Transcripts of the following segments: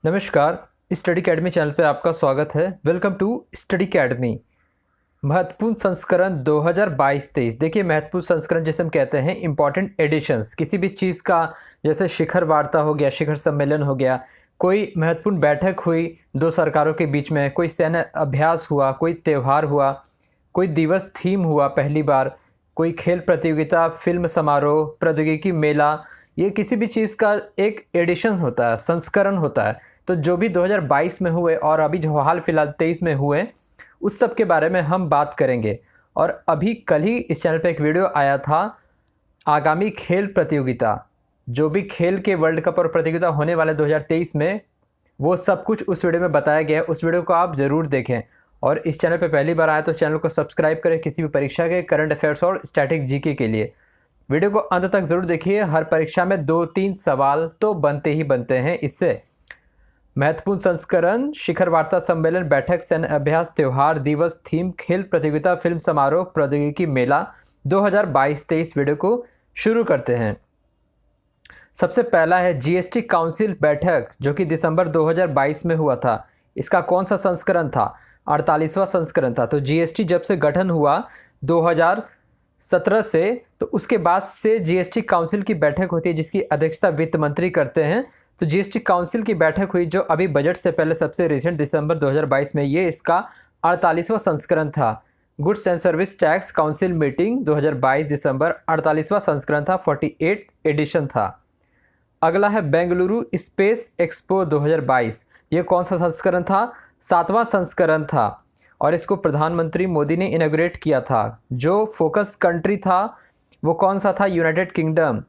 नमस्कार। Study academy channel पे आपका स्वागत है। Welcome to study academy. महत्वपूर्ण संस्करण 2022-23। देखिए, महत्वपूर्ण संस्करण जैसे हम कहते हैं इंपॉर्टेंट एडिशंस किसी भी चीज़ का, जैसे शिखर वार्ता हो गया, शिखर सम्मेलन हो गया, कोई महत्वपूर्ण बैठक हुई दो सरकारों के बीच में, कोई सैन्य अभ्यास हुआ, कोई त्यौहार हुआ, कोई दिवस थीम हुआ पहली बार, कोई खेल प्रतियोगिता, फिल्म समारोह, प्रौद्योगिकी मेला, ये किसी भी चीज़ का एक एडिशन होता है, संस्करण होता है। तो जो भी 2022 में हुए और अभी जो हाल फिलहाल 23 में हुए, उस सब के बारे में हम बात करेंगे। और अभी कल ही इस चैनल पे एक वीडियो आया था, आगामी खेल प्रतियोगिता, जो भी खेल के वर्ल्ड कप और प्रतियोगिता होने वाले 2023 में, वो सब कुछ उस वीडियो में बताया गया है। उस वीडियो को आप ज़रूर देखें। और इस चैनल पे पहली बार आए तो चैनल को सब्सक्राइब करें किसी भी परीक्षा के करंट अफेयर्स और स्टैटिक जीके के लिए। वीडियो को अंत तक ज़रूर देखिए। हर परीक्षा में 2-3 सवाल तो बनते ही बनते हैं इससे। महत्वपूर्ण संस्करण, शिखर वार्ता, सम्मेलन, बैठक, सैन्य अभ्यास, त्यौहार, दिवस, थीम, खेल प्रतियोगिता, फिल्म समारोह, प्रौद्योगिकी मेला 2022-23। वीडियो को शुरू करते हैं। सबसे पहला है जीएसटी काउंसिल बैठक, जो कि दिसंबर 2022 में हुआ था। इसका कौन सा संस्करण था? 48वां संस्करण था। तो जीएसटी जब से गठन हुआ 2017 से, तो उसके बाद से जीएसटी काउंसिल की बैठक होती है, जिसकी अध्यक्षता वित्त मंत्री करते हैं। तो जीएसटी काउंसिल की बैठक हुई जो अभी बजट से पहले सबसे रिसेंट दिसंबर 2022 में, ये इसका 48वां संस्करण था। Goods and service tax council meeting 2022 दिसंबर, 48वां संस्करण था, 48 एडिशन था। अगला है बेंगलुरु स्पेस एक्सपो 2022। ये कौन सा संस्करण था? 7वां संस्करण था। और इसको प्रधानमंत्री मोदी ने इनॉग्रेट किया था। जो फोकस कंट्री था वो कौन सा था? United kingdom.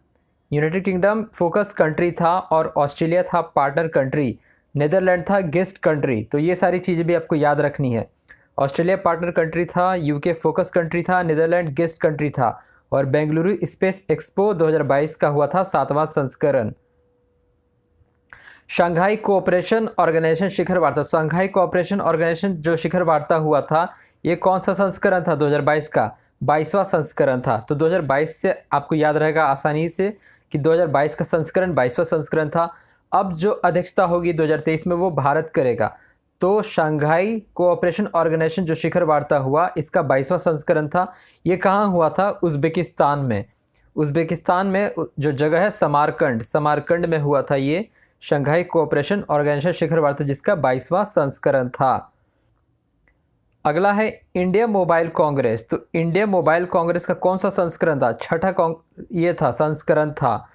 United kingdom focus country था और ऑस्ट्रेलिया था पार्टनर कंट्री, नेदरलैंड था गेस्ट कंट्री। तो ये सारी चीज़ें भी आपको याद रखनी है। ऑस्ट्रेलिया पार्टनर कंट्री था, यूके फोकस कंट्री था, नेदरलैंड गेस्ट कंट्री था। और बेंगलुरु स्पेस एक्सपो 2022 का हुआ था 7वां संस्करण। शंघाई कोऑपरेशन ऑर्गेनाइजेशन शिखर वार्ता, शंघाई कोऑपरेशन ऑर्गेनाइजेशन जो शिखर वार्ता हुआ था, ये कौन सा संस्करण था? 2022 का 22वां संस्करण था। तो 2022 से आपको याद रहेगा आसानी से कि 2022 का संस्करण 22वां संस्करण था। अब जो अध्यक्षता होगी 2023 में, वो भारत करेगा। तो शंघाई कोऑपरेशन ऑर्गेनाइजेशन जो शिखर वार्ता हुआ, इसका 22वां संस्करण था। ये कहाँ हुआ था? उज़्बेकिस्तान में। उज़्बेकिस्तान में जो जगह है समरकंद, समरकंद में हुआ था ये शंघाई कोऑपरेशन ऑर्गेनाइजेशन शिखर वार्ता, जिसका 22वां संस्करण था। अगला है इंडिया मोबाइल कांग्रेस। तो इंडिया मोबाइल कांग्रेस का कौन सा संस्करण था? छठा ये था संस्करण था।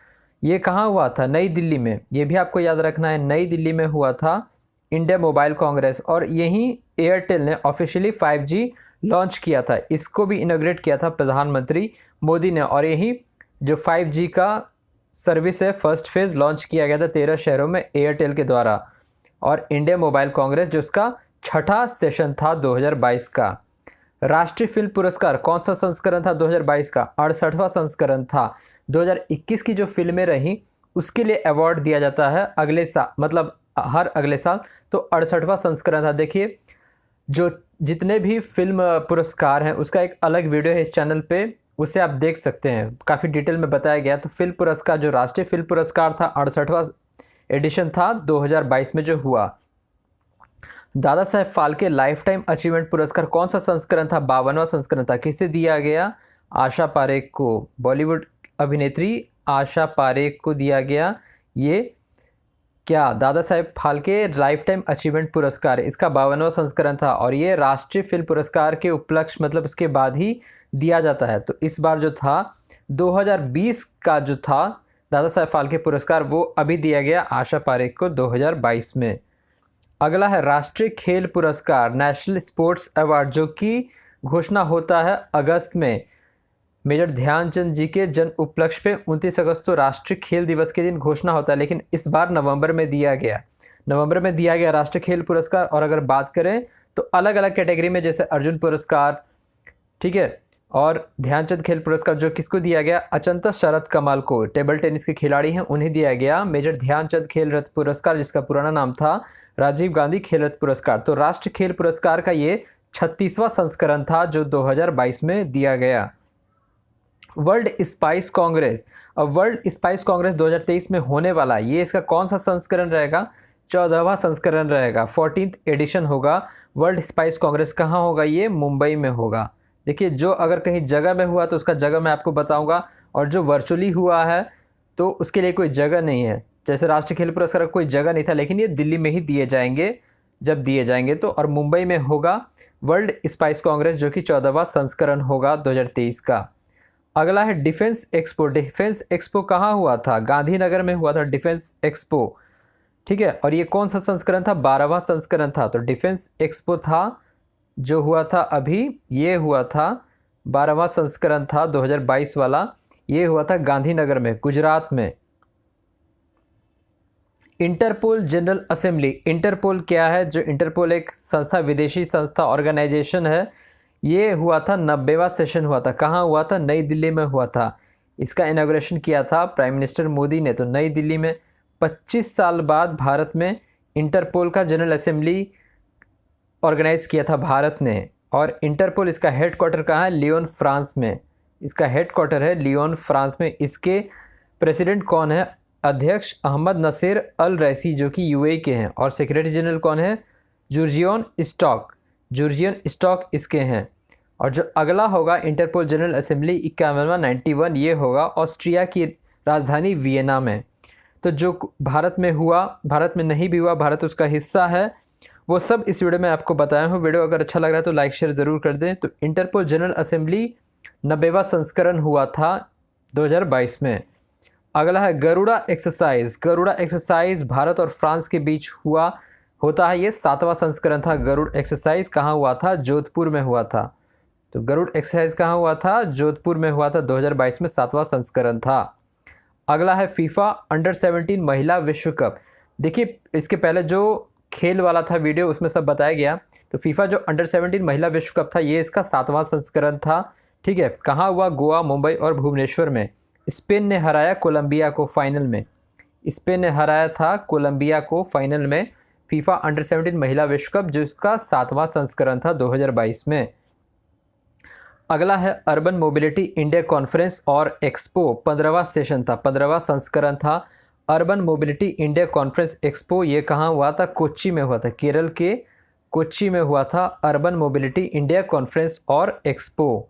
ये कहाँ हुआ था? नई दिल्ली में। ये भी आपको याद रखना है, नई दिल्ली में हुआ था इंडिया मोबाइल कांग्रेस। और यहीं एयरटेल ने ऑफिशियली 5G लॉन्च किया था। इसको भी इनॉग्रेट किया था प्रधानमंत्री मोदी ने। और यही जो 5G का सर्विस है, फर्स्ट फेज़ लॉन्च किया गया था 13 शहरों में एयरटेल के द्वारा। और इंडिया मोबाइल कांग्रेस जो उसका छठा सेशन था 2022 का। राष्ट्रीय फिल्म पुरस्कार कौन सा संस्करण था 2022 का? 68वां संस्करण था। 2021 की जो फिल्में रही उसके लिए अवार्ड दिया जाता है अगले साल, मतलब हर अगले साल। तो 68वां संस्करण था। देखिए, जो जितने भी फिल्म पुरस्कार हैं उसका एक अलग वीडियो है इस चैनल पे, उसे आप देख सकते हैं, काफ़ी डिटेल में बताया गया। तो फिल्म पुरस्कार, जो राष्ट्रीय फिल्म पुरस्कार था, 68वां एडिशन था 2022 में जो हुआ। Dada Saheb Phalke life time achievement पुरस्कार कौन सा संस्करण था? 52वां संस्करण था। किसे दिया गया? आशा पारेख को, बॉलीवुड अभिनेत्री आशा पारेख को दिया गया ये क्या Dada Saheb Phalke life time achievement पुरस्कार। इसका 52वां संस्करण था। और ये राष्ट्रीय फिल्म पुरस्कार के उपलक्ष्य, मतलब उसके बाद ही दिया जाता है। तो इस बार जो था 2020 का जो था दादा साहेब फाल्के पुरस्कार, वो अभी दिया गया आशा पारेख को 2022 में। अगला है राष्ट्रीय खेल पुरस्कार, नेशनल स्पोर्ट्स अवार्ड, जो कि घोषणा होता है अगस्त में। मेजर ध्यानचंद जी के जन्म उपलक्ष्य पे 29 अगस्त को राष्ट्रीय खेल दिवस के दिन घोषणा होता है, लेकिन इस बार नवंबर में दिया गया। नवंबर में दिया गया राष्ट्रीय खेल पुरस्कार। और अगर बात करें तो अलग अलग कैटेगरी में, जैसे अर्जुन पुरस्कार, ठीक है, और ध्यानचंद खेल पुरस्कार जो किसको दिया गया? अचंता शरद कमल को, टेबल टेनिस के खिलाड़ी हैं, उन्हें दिया गया मेजर ध्यानचंद खेल रत्न पुरस्कार, जिसका पुराना नाम था राजीव गांधी खेल रत्न पुरस्कार। तो राष्ट्रीय खेल पुरस्कार का ये 36वां संस्करण था जो 2022 में दिया गया। वर्ल्ड स्पाइस कांग्रेस, अब वर्ल्ड स्पाइस कांग्रेस 2023 में होने वाला, ये इसका कौन सा संस्करण रहेगा? 14वां संस्करण रहेगा, 14th एडिशन होगा। वर्ल्ड स्पाइस कांग्रेस कहाँ होगा? ये मुंबई में होगा। देखिए, जो अगर कहीं जगह में हुआ तो उसका जगह मैं आपको बताऊंगा, और जो वर्चुअली हुआ है तो उसके लिए कोई जगह नहीं है। जैसे राष्ट्रीय खेल पुरस्कार कोई जगह नहीं था, लेकिन ये दिल्ली में ही दिए जाएंगे जब दिए जाएंगे तो, और मुंबई में होगा वर्ल्ड स्पाइस कांग्रेस, जो कि 14वां संस्करण होगा 2023 का। अगला है डिफेंस एक्सपो। डिफेंस एक्सपो कहाँ हुआ था? गांधीनगर में हुआ था डिफेंस एक्सपो, ठीक है। और ये कौन सा संस्करण था? 12वां संस्करण था। तो डिफेंस एक्सपो था जो हुआ था अभी, ये हुआ था 12वां संस्करण था 2022 वाला। ये हुआ था गांधीनगर में, गुजरात में। Interpole general assembly. इंटरपोल क्या है? जो इंटरपोल एक संस्था, विदेशी संस्था, ऑर्गेनाइजेशन है। ये हुआ था 90वां सेशन हुआ था। कहाँ हुआ था? नई दिल्ली में हुआ था। इसका इनॉग्रेशन किया था प्राइम मिनिस्टर मोदी ने, तो नई दिल्ली में। 25 साल बाद भारत में इंटरपोल का जनरल असेंबली ऑर्गेनाइज किया था भारत ने। और इंटरपोल, इसका हेडक्वार्टर कहाँ है? लियोन, फ्रांस में। इसका हेडक्वार्टर है लियोन, फ्रांस में। इसके प्रेसिडेंट कौन है? अध्यक्ष अहमद नसीर अल रईसी, जो कि यूएई के हैं। और सेक्रेटरी जनरल कौन है? जूर्जियन स्टॉक। जूर्जियन स्टॉक इसके हैं। और जो अगला होगा इंटरपोल जनरल असेंबली 51वां 91, ये होगा ऑस्ट्रिया की राजधानी वियना में। तो जो भारत में हुआ, भारत में नहीं भी हुआ, भारत उसका हिस्सा है, वो सब इस वीडियो में आपको बताया हूँ। वीडियो अगर अच्छा लग रहा है तो लाइक शेयर ज़रूर कर दें। तो इंटरपोल जनरल असेंबली 90वां संस्करण हुआ था 2022 में। अगला है गरुड़ा एक्सरसाइज। गरुड़ा एक्सरसाइज भारत और फ्रांस के बीच होता है। ये 7वां संस्करण था। गरुड़ एक्सरसाइज कहाँ हुआ था? जोधपुर में हुआ था। तो गरुड़ एक्सरसाइज कहाँ हुआ था? जोधपुर में हुआ था। 2022 में 7वां संस्करण था। अगला है फीफा अंडर 17 महिला विश्व कप। देखिए, इसके पहले जो खेल वाला था वीडियो, उसमें सब बताया गया। तो फीफा जो अंडर 17 महिला विश्व कप था, ये इसका 7वां संस्करण था, ठीक है। कहाँ हुआ? गोवा, मुंबई और भुवनेश्वर में। स्पेन ने हराया कोलंबिया को फाइनल में। स्पेन ने हराया था कोलंबिया को फाइनल में। फीफा अंडर 17 महिला विश्व कप, जो इसका 7वां संस्करण था 2022 में। अगला है अर्बन मोबिलिटी इंडिया कॉन्फ्रेंस और एक्सपो। 15वां सेशन था, 15वां संस्करण था। Urban mobility India conference expo, ये कहाँ हुआ था? कोच्चि में हुआ था। केरल के कोच्चि में हुआ था अर्बन मोबिलिटी इंडिया कॉन्फ्रेंस और एक्सपो।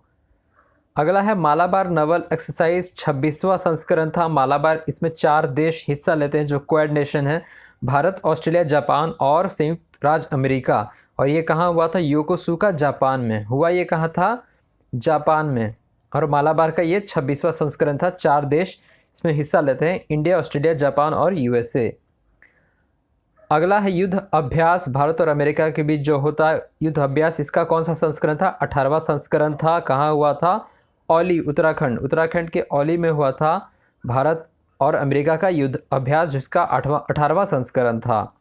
अगला है मालाबार नवल एक्सरसाइज। 26वां संस्करण था मालाबार। इसमें 4 देश हिस्सा लेते हैं जो क्वाड नेशन है: भारत, ऑस्ट्रेलिया, जापान और संयुक्त राज्य अमेरिका। और ये कहाँ हुआ था? योकोसुका, जापान में हुआ। ये कहाँ था? जापान में। और मालाबार का ये 26वां संस्करण था। 4 देश इसमें हिस्सा लेते हैं: इंडिया, ऑस्ट्रेलिया, जापान और यूएसए। अगला है युद्ध अभ्यास। भारत और अमेरिका के बीच जो होता है युद्ध अभ्यास, इसका कौन सा संस्करण था? 18वां संस्करण था। कहाँ हुआ था? औली, उत्तराखंड। उत्तराखंड के औली में हुआ था भारत और अमेरिका का युद्ध अभ्यास, जिसका 18वां संस्करण था।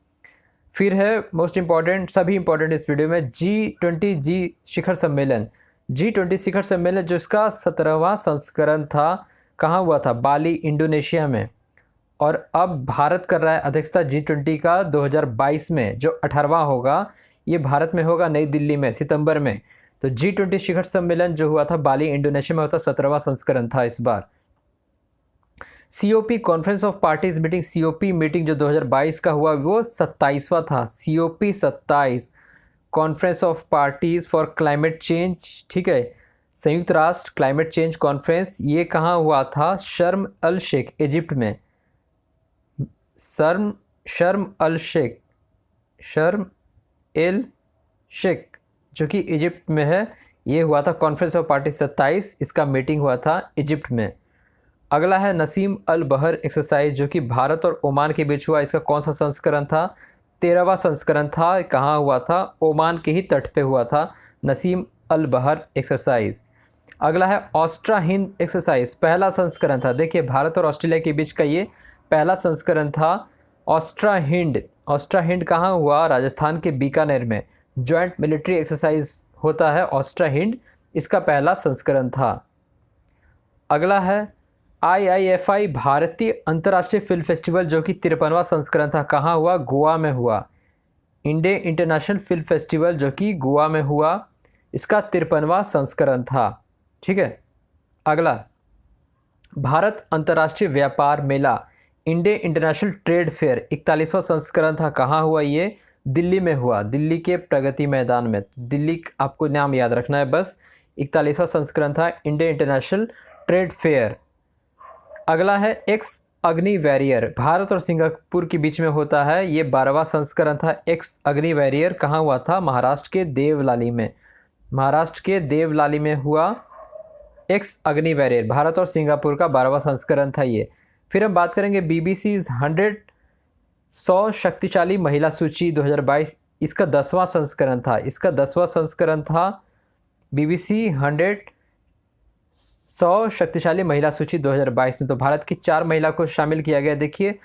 फिर है मोस्ट इम्पॉर्टेंट, सभी इम्पॉर्टेंट इस वीडियो में, G20 शिखर सम्मेलन। G20 शिखर सम्मेलन, जो इसका 17वां संस्करण था, कहाँ हुआ था? बाली, इंडोनेशिया में। और अब भारत कर रहा है अध्यक्षता G20 का 2022 में, जो 18वां होगा, ये भारत में होगा, नई दिल्ली में, सितंबर में। तो G20 शिखर सम्मेलन जो हुआ था बाली, इंडोनेशिया में होता, 17वां संस्करण था इस बार। COP conference of parties meeting. COP meeting जो 2022 का हुआ, वो 27वां था। COP 27, conference of parties for climate change, ठीक है, संयुक्त राष्ट्र क्लाइमेट चेंज कॉन्फ्रेंस। ये कहाँ हुआ था? शर्म अल शेख, इजिप्ट में। शर्म एल शेख, जो कि इजिप्ट में है, ये हुआ था कॉन्फ्रेंस ऑफ पार्टी 27, इसका मीटिंग हुआ था इजिप्ट में। अगला है नसीम अल बहर एक्सरसाइज, जो कि भारत और ओमान के बीच हुआ। इसका कौन सा संस्करण था? 13वां संस्करण था। कहाँ हुआ था? ओमान के ही तट पे हुआ था नसीम अल बहर एक्सरसाइज। अगला है ऑस्ट्रा हिंद एक्सरसाइज। पहला संस्करण था। देखिए, भारत और ऑस्ट्रेलिया के बीच का ये पहला संस्करण था। ऑस्ट्रा हिंड कहाँ हुआ? राजस्थान के बीकानेर में। जॉइंट मिलिट्री एक्सरसाइज होता है ऑस्ट्रा हिंड, इसका पहला संस्करण था। अगला है IIFI भारतीय अंतर्राष्ट्रीय फिल्म फेस्टिवल, जो कि 53वां संस्करण था। कहाँ हुआ? गोवा में हुआ। इंडिया इंटरनेशनल फिल्म फेस्टिवल, जो कि गोवा में हुआ, इसका 53वां संस्करण था, ठीक है। अगला भारत अंतर्राष्ट्रीय व्यापार मेला, इंडिया इंटरनेशनल ट्रेड फेयर 41वां संस्करण था, कहाँ हुआ ये? दिल्ली में हुआ, दिल्ली के प्रगति मैदान में। दिल्ली आपको नाम याद रखना है बस। 41वां संस्करण था इंडिया इंटरनेशनल ट्रेड फेयर। अगला है एक्स अग्नि वॉरियर, भारत और सिंगापुर के बीच में होता है, ये 12वां संस्करण था। एक्स अग्नि वॉरियर कहाँ हुआ था? महाराष्ट्र के देवलाली में। महाराष्ट्र के देवलाली में हुआ एक्स अग्नि वॉरियर, भारत और सिंगापुर का 12वां संस्करण था ये। फिर हम बात करेंगे BBC 100 शक्तिशाली महिला सूची 2022, इसका 10वां संस्करण था। इसका 10वां संस्करण था BBC 100 शक्तिशाली महिला सूची 2022 में। तो भारत की 4 महिला को शामिल किया गया। देखिए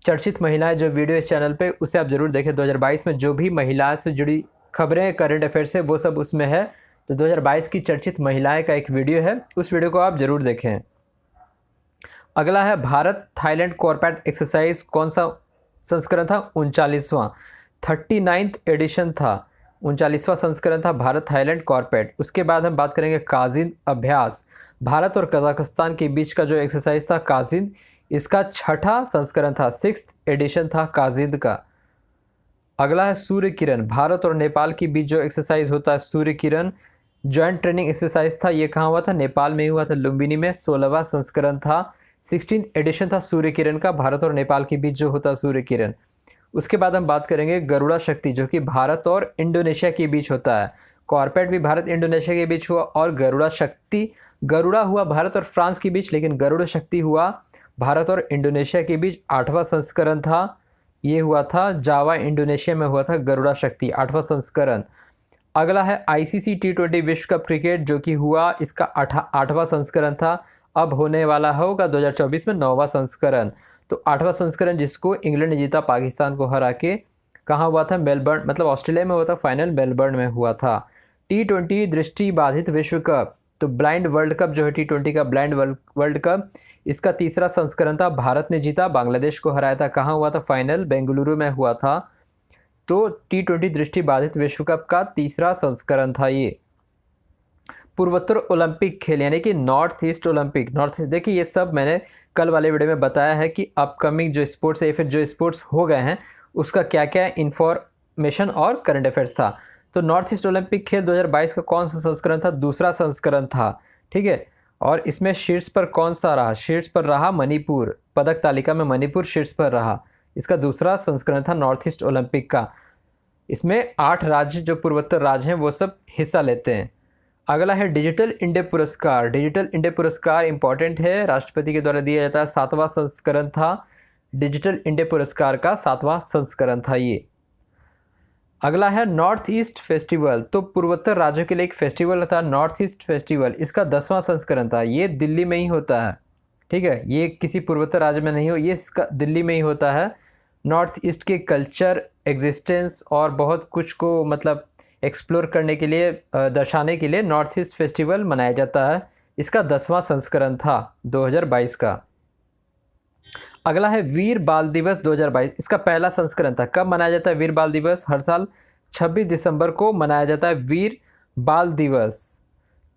चर्चित महिलाएं जो वीडियो इस चैनल पे, उसे आप ज़रूर देखें। 2022 में जो भी महिलाओं से जुड़ी खबरें, करंट अफेयर्स है, वो सब उसमें है। तो 2022 की चर्चित महिलाएं का एक वीडियो है, उस वीडियो को आप ज़रूर देखें। अगला है भारत थाईलैंड कॉर्पेट एक्सरसाइज, कौन सा संस्करण था? 39वां, 39th एडिशन था, 39वां संस्करण था भारत थाईलैंड कॉर्पेट। उसके बाद हम बात करेंगे काजिंद अभ्यास, भारत और कजाकिस्तान के बीच का जो एक्सरसाइज था काजिंद, इसका 6ठा संस्करण था, 6th एडिशन था काजिंद का। अगला है सूर्य किरण, भारत और नेपाल के बीच जो एक्सरसाइज होता है Surya Kiran, joint training exercise था, ये कहाँ हुआ था? नेपाल में ही हुआ था, लुम्बिनी में। 16वां संस्करण था, 16th एडिशन था सूर्य किरण का, भारत और नेपाल के बीच जो होता है सूर्य किरण। उसके बाद हम बात करेंगे गरुड़ा शक्ति, जो कि भारत और इंडोनेशिया के बीच होता है। कॉर्पेट भी भारत इंडोनेशिया के बीच हुआ, और गरुड़ा शक्ति, गरुड़ा हुआ भारत और फ्रांस के बीच, लेकिन गरुड़ शक्ति हुआ भारत और इंडोनेशिया के बीच। 8वां संस्करण था, ये हुआ था जावा इंडोनेशिया में हुआ था गरुड़ा शक्ति, 8वां संस्करण। अगला है ICC T20 विश्व कप क्रिकेट, जो कि हुआ, इसका 8वां संस्करण था। अब होने वाला होगा 2024 में 9वां संस्करण। तो 8वां संस्करण जिसको इंग्लैंड ने जीता पाकिस्तान को हरा के, कहाँ हुआ था? मेलबर्न, मतलब ऑस्ट्रेलिया में हुआ था, फाइनल मेलबर्न में हुआ था। T20 दृष्टि बाधित विश्व कप, तो ब्लाइंड वर्ल्ड कप जो है T20 का ब्लाइंड वर्ल्ड कप, इसका 3रा संस्करण था, भारत ने जीता, बांग्लादेश को हराया था। कहाँ हुआ था? फाइनल बेंगलुरु में हुआ था। तो T20 दृष्टि बाधित विश्व कप का 3रा संस्करण था ये। पूर्वोत्तर ओलंपिक खेल, यानी कि north east Olympic, north east, देखिए ये सब मैंने कल वाले वीडियो में बताया है कि अपकमिंग जो स्पोर्ट्स है, फिर जो स्पोर्ट्स हो गए हैं उसका क्या क्या इन्फॉर्मेशन और करंट अफेयर्स था। तो नॉर्थ ईस्ट ओलंपिक खेल 2022 का कौन सा संस्करण था? 2रा संस्करण था, ठीक है। और इसमें शीर्ष पर कौन सा रहा? शीर्ष पर रहा मणिपुर, पदक तालिका में मणिपुर शीर्ष पर रहा। इसका 2रा संस्करण था नॉर्थ ईस्ट ओलंपिक का। इसमें 8 राज्य जो पूर्वोत्तर राज्य हैं वो सब हिस्सा लेते हैं। अगला है डिजिटल इंडिया पुरस्कार, डिजिटल इंडिया पुरस्कार इंपॉर्टेंट है, राष्ट्रपति के द्वारा दिया जाता है, 7वां संस्करण था डिजिटल इंडिया पुरस्कार का, 7वां संस्करण था ये। अगला है नॉर्थ ईस्ट फेस्टिवल, तो पूर्वोत्तर राज्यों के लिए एक फेस्टिवल था नॉर्थ ईस्ट फेस्टिवल, इसका 10वां संस्करण था। ये दिल्ली में ही होता है, ठीक है, ये किसी पूर्वोत्तर राज्य में नहीं हो, ये इसका दिल्ली में ही होता है। नॉर्थ ईस्ट के कल्चर, एग्जिस्टेंस और बहुत कुछ को मतलब एक्सप्लोर करने के लिए, दर्शाने के लिए नॉर्थ ईस्ट फेस्टिवल मनाया जाता है। इसका 10वां संस्करण था 2022 का। अगला है वीर बाल दिवस 2022, इसका पहला संस्करण था। कब मनाया जाता है वीर बाल दिवस? हर साल 26 दिसंबर को मनाया जाता है वीर बाल दिवस।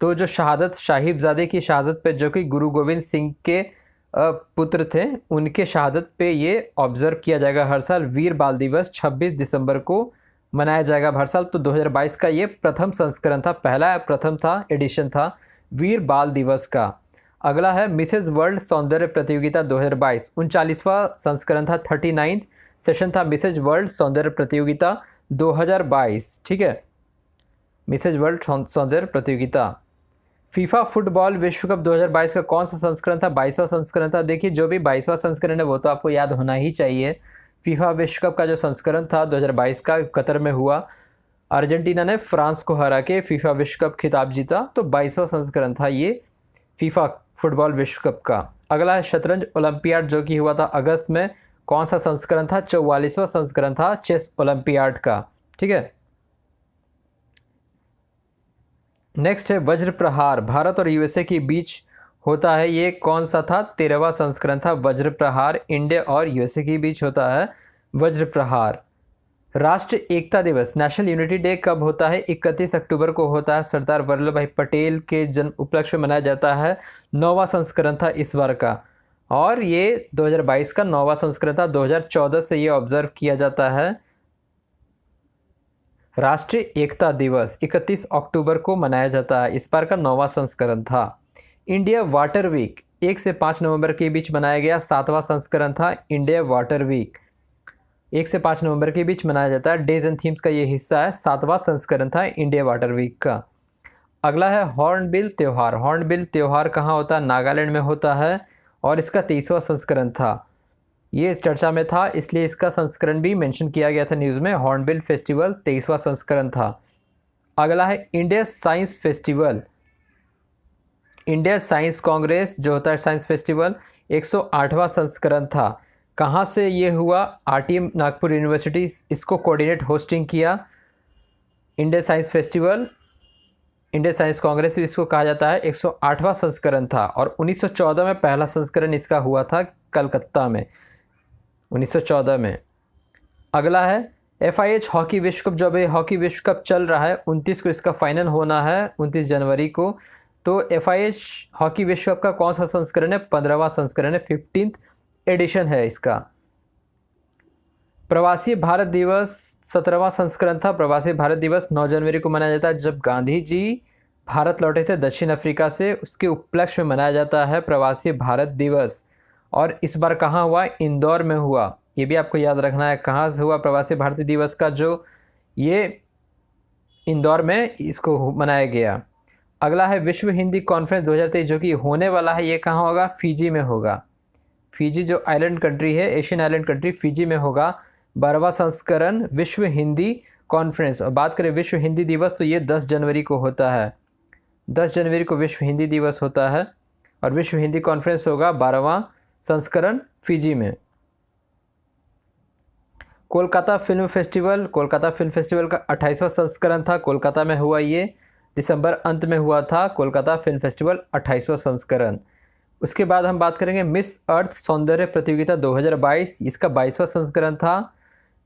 तो जो शहादत, साहिबजादे की शहादत पे, जो कि गुरु गोविंद सिंह के पुत्र थे, उनके शहादत पे ये ऑब्जर्व किया जाएगा हर साल। वीर बाल दिवस 26 दिसंबर को मनाया जाएगा हर साल। तो 2022 का ये प्रथम संस्करण था, पहला प्रथम था, एडिशन था वीर बाल दिवस का। अगला है मिसेज वर्ल्ड सौंदर्य प्रतियोगिता 2022, 39वां संस्करण था, 39th सेशन था मिसेज वर्ल्ड सौंदर्य प्रतियोगिता 2022, ठीक है, मिसेज वर्ल्ड सौंदर्य प्रतियोगिता। फीफा फुटबॉल विश्व कप 2022 का कौन सा संस्करण था? 22वां संस्करण था। देखिए जो भी 22वां संस्करण है वो तो आपको याद होना ही चाहिए। फीफा विश्व कप का जो संस्करण था 2022 का कतर में हुआ, अर्जेंटीना ने फ्रांस को हरा के फीफा विश्व कप खिताब जीता। तो 22वां संस्करण था ये फीफा फुटबॉल विश्व कप का। अगला है शतरंज ओलंपियाड, जो कि हुआ था अगस्त में, कौन सा संस्करण था? 44वां संस्करण था चेस ओलंपियाड का, ठीक है। नेक्स्ट है वज्र प्रहार, भारत और USA के बीच होता है, ये कौन सा था? 13वां संस्करण था वज्र प्रहार, इंडिया और USA के बीच होता है वज्र प्रहार। राष्ट्रीय एकता दिवस, नेशनल यूनिटी डे कब होता है? 31 अक्टूबर को होता है, सरदार वल्लभ भाई पटेल के जन्म उपलक्ष्य में मनाया जाता है। 9वां संस्करण था इस बार का। और ये 2022 का 9वां संस्करण था। 2014 से ये ऑब्जर्व किया जाता है। राष्ट्रीय एकता दिवस 31 अक्टूबर को मनाया जाता है। इस बार का 9वां संस्करण था। इंडिया वाटर वीक 1 से 5 नवंबर के बीच मनाया गया। 7वां संस्करण था इंडिया वाटर वीक। 1 से 5 नवंबर के बीच मनाया जाता है। डेज एंड थीम्स का ये हिस्सा है। 7वां संस्करण था इंडिया वाटर वीक का। अगला है हॉर्नबिल त्यौहार। हॉर्नबिल त्यौहार कहाँ होता है? नागालैंड में होता है और इसका 23वां संस्करण था। ये चर्चा में था, इसलिए इसका संस्करण भी मेंशन किया गया था न्यूज़ में। हॉर्नबिल फेस्टिवल 23वां संस्करण था। अगला है India science festival. India science Congress जो होता है साइंस फेस्टिवल 108वां संस्करण था। कहाँ से ये हुआ? आरटीएम नागपुर यूनिवर्सिटी इसको कोऑर्डिनेट होस्टिंग किया। India science festival, India science Congress इसको कहा जाता है। 108वां संस्करण था और 1914 में पहला संस्करण इसका हुआ था कलकत्ता में, 1914 में। अगला है FIH हॉकी विश्व कप। जो अभी हॉकी विश्व कप चल रहा है 29 को इसका फाइनल होना है, 29 जनवरी को। तो FIH हॉकी विश्व कप का कौन सा संस्करण है? 15वां संस्करण है, 15th एडिशन है इसका। प्रवासी भारत दिवस 17वां संस्करण था। प्रवासी भारत दिवस 9 जनवरी को मनाया जाता है। जब गांधी जी भारत लौटे थे दक्षिण अफ्रीका से, उसके उपलक्ष्य में मनाया जाता है प्रवासी भारत दिवस। और इस बार कहाँ हुआ? इंदौर में हुआ। ये भी आपको याद रखना है कहाँ से हुआ प्रवासी भारतीय दिवस का, जो ये इंदौर में इसको मनाया गया। अगला है विश्व हिंदी कॉन्फ्रेंस 2023 जो कि होने वाला है। ये कहाँ होगा? फिजी में होगा। फिजी जो आइलैंड कंट्री है, एशियन आइलैंड कंट्री, फिजी में होगा 12वां संस्करण विश्व हिंदी कॉन्फ्रेंस। और बात करें विश्व हिंदी दिवस तो ये 10 जनवरी को होता है। 10 जनवरी को विश्व हिंदी दिवस होता है और विश्व हिंदी कॉन्फ्रेंस होगा 12वां संस्करण फिजी में। Kolkata film festival. Kolkata film festival का 28वां संस्करण था। कोलकाता में हुआ ये, दिसंबर अंत में हुआ था कोलकाता फिल्म फेस्टिवल 28वां संस्करण। उसके बाद हम बात करेंगे मिस अर्थ सौंदर्य प्रतियोगिता 2022। इसका 22वां संस्करण था।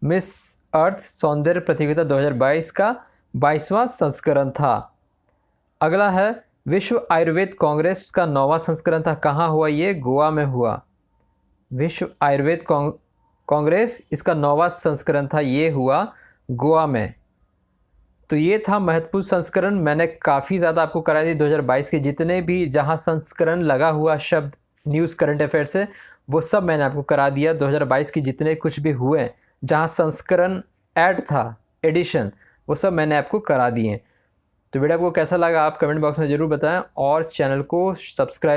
मिस अर्थ सौंदर्य प्रतियोगिता 2022 का 22वां संस्करण था। अगला है विश्व आयुर्वेद कांग्रेस का 9वां संस्करण था। कहाँ हुआ ये? गोवा में हुआ। विश्व आयुर्वेद कांग्रेस इसका 9वां संस्करण था, ये हुआ गोवा में। तो ये था महत्वपूर्ण संस्करण। मैंने काफ़ी ज़्यादा आपको करा दी 2022 के जितने भी जहां संस्करण लगा हुआ शब्द न्यूज़ करंट अफेयर से, वो सब मैंने आपको करा दिया। 2022 के जितने कुछ भी हुए जहां संस्करण ऐड था, एडिशन, वो सब मैंने आपको करा दिए। तो वीडियो आपको कैसा लगा आप कमेंट बॉक्स में ज़रूर बताएं और चैनल को सब्सक्राइब